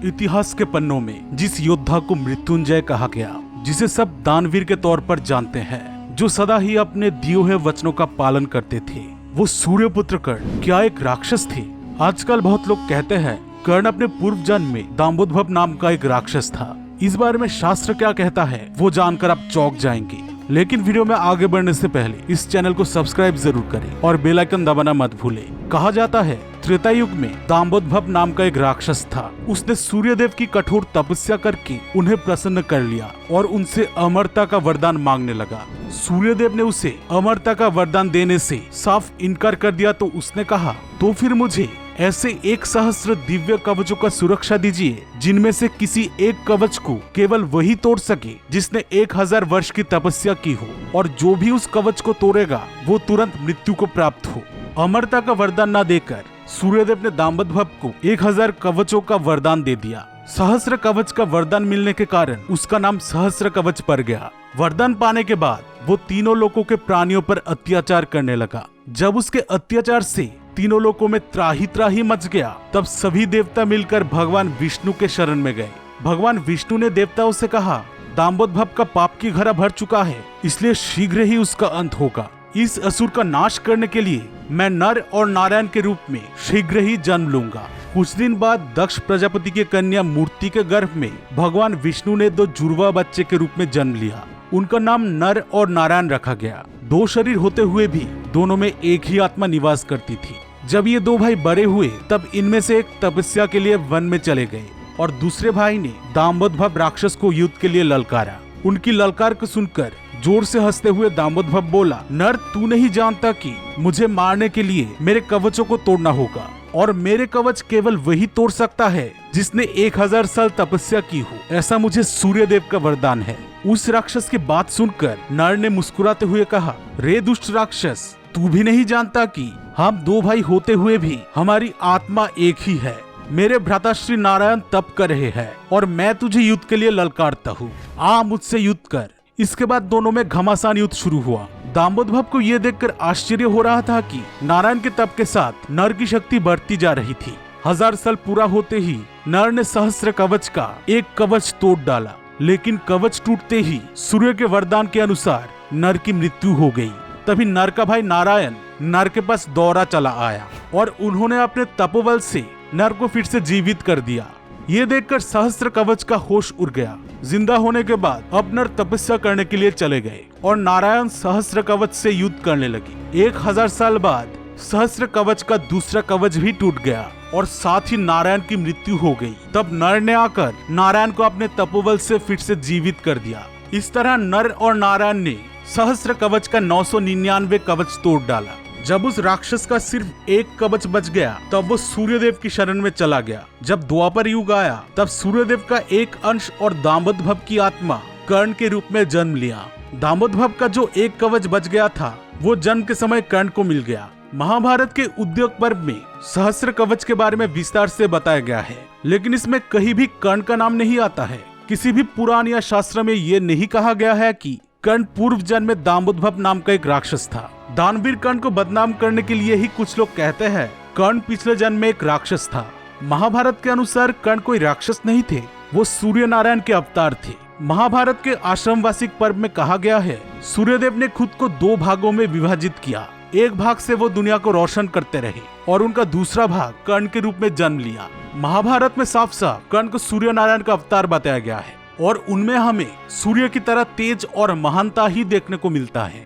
इतिहास के पन्नों में जिस योद्धा को मृत्युंजय कहा गया, जिसे सब दानवीर के तौर पर जानते हैं, जो सदा ही अपने दिए हुए वचनों का पालन करते थे, वो सूर्यपुत्र कर्ण क्या एक राक्षस थे? आजकल बहुत लोग कहते हैं कर्ण अपने पूर्व जन्म में दाम्बोदभव नाम का एक राक्षस था। इस बारे में शास्त्र क्या कहता है वो जानकर आप चौंक जाएंगे। लेकिन वीडियो में आगे बढ़ने से पहले इस चैनल को सब्सक्राइब जरूर करें और बेल आइकन दबाना मत भूलें। कहा जाता है त्रेता युग में दाम्बोदभव नाम का एक राक्षस था। उसने सूर्यदेव की कठोर तपस्या करके उन्हें प्रसन्न कर लिया और उनसे अमरता का वरदान मांगने लगा। सूर्यदेव ने उसे अमरता का वरदान देने से साफ इनकार कर दिया तो उसने कहा, तो फिर मुझे ऐसे 1,000 दिव्य कवचों का सुरक्षा दीजिए जिनमें से किसी एक कवच को केवल वही तोड़ सके जिसने 1000 वर्ष की तपस्या की हो, और जो भी उस कवच को तोड़ेगा वो तुरंत मृत्यु को प्राप्त हो। अमरता का वरदान न देकर सूर्यदेव ने दाम्बोदभव को 1000 कवचों का वरदान दे दिया। सहस्र कवच का वरदान मिलने के कारण उसका नाम सहस्र कवच पड़ गया। वरदान पाने के बाद वो तीनों लोकों के प्राणियों पर अत्याचार करने लगा। जब उसके अत्याचार से तीनों लोकों में त्राही मच गया, तब सभी देवता मिलकर भगवान विष्णु के शरण में गए। भगवान विष्णु ने देवताओं से कहा, दाम्बोदभव का पाप की घड़ा भर चुका है, इसलिए शीघ्र ही उसका अंत होगा। इस असुर का नाश करने के लिए मैं नर और नारायण के रूप में शीघ्र ही जन्म लूंगा। कुछ दिन बाद दक्ष प्रजापति की कन्या मूर्ति के गर्भ में भगवान विष्णु ने 2 जुड़वा बच्चे के रूप में जन्म लिया। उनका नाम नर और नारायण रखा गया। 2 शरीर होते हुए भी दोनों में एक ही आत्मा निवास करती थी। जब ये 2 भाई बड़े हुए तब इनमें से एक तपस्या के लिए वन में चले गए और दूसरे भाई ने दाम्बोदभव राक्षस को युद्ध के लिए ललकारा। उनकी ललकार को सुनकर जोर से हंसते हुए दाम्बोदभव बोला, नर तू नहीं जानता कि मुझे मारने के लिए मेरे कवचों को तोड़ना होगा, और मेरे कवच केवल वही तोड़ सकता है जिसने 1000 साल तपस्या की हो। ऐसा मुझे सूर्यदेव का वरदान है। उस राक्षस की बात सुनकर नर ने मुस्कुराते हुए कहा, रे दुष्ट राक्षस, तू भी नहीं जानता कि हम 2 भाई होते हुए भी हमारी आत्मा एक ही है। मेरे भ्राता श्री नारायण तप कर रहे हैं और मैं तुझे युद्ध के लिए ललकारता हूँ, आ मुझसे युद्ध कर। इसके बाद दोनों में घमासान युद्ध शुरू हुआ। दाम्बोदभव को यह देखकर आश्चर्य हो रहा था कि नारायण के तप के साथ नर की शक्ति बढ़ती जा रही थी। 1000 साल पूरा होते ही नर ने सहस्र कवच का एक कवच तोड़ डाला, लेकिन कवच टूटते ही सूर्य के वरदान के अनुसार नर की मृत्यु हो गई। तभी नर का भाई नारायण नर के पास दौड़ा चला आया और उन्होंने अपने तपोबल से नर को फिर से जीवित कर दिया। ये देखकर सहस्र कवच का होश उड़ गया। जिंदा होने के बाद अब नर तपस्या करने के लिए चले गए और नारायण सहस्र कवच से युद्ध करने लगे। 1000 साल बाद सहस्र कवच का दूसरा कवच भी टूट गया और साथ ही नारायण की मृत्यु हो गई। तब नर ने आकर नारायण को अपने तपोबल से फिर से जीवित कर दिया। इस तरह नर और नारायण ने सहस्र कवच का 999 कवच तोड़ डाला। जब उस राक्षस का सिर्फ एक कवच बच गया तब वो सूर्यदेव की शरण में चला गया। जब द्वापर युग आया तब सूर्यदेव का एक अंश और दाम्बोदभव की आत्मा कर्ण के रूप में जन्म लिया। दाम्बोदभव का जो एक कवच बच गया था वो जन्म के समय कर्ण को मिल गया। महाभारत के उद्योग पर्व में सहस्र कवच के बारे में विस्तार से बताया गया है, लेकिन इसमें कहीं भी कर्ण का नाम नहीं आता है। किसी भी पुराण या शास्त्र में ये नहीं कहा गया है कि कर्ण पूर्व जन्म में दाम्बोदभव नाम का एक राक्षस था। दानवीर कर्ण को बदनाम करने के लिए ही कुछ लोग कहते हैं कर्ण पिछले जन्म में एक राक्षस था। महाभारत के अनुसार कर्ण कोई राक्षस नहीं थे, वो सूर्य नारायण के अवतार थे। महाभारत के आश्रमवासिक पर्व में कहा गया है, सूर्यदेव ने खुद को 2 भागों में विभाजित किया। एक भाग से वो दुनिया को रोशन करते रहे और उनका दूसरा भाग कर्ण के रूप में जन्म लिया। महाभारत में साफ साफ कर्ण को सूर्य नारायण का अवतार बताया गया है और उनमें हमें सूर्य की तरह तेज और महानता ही देखने को मिलता है।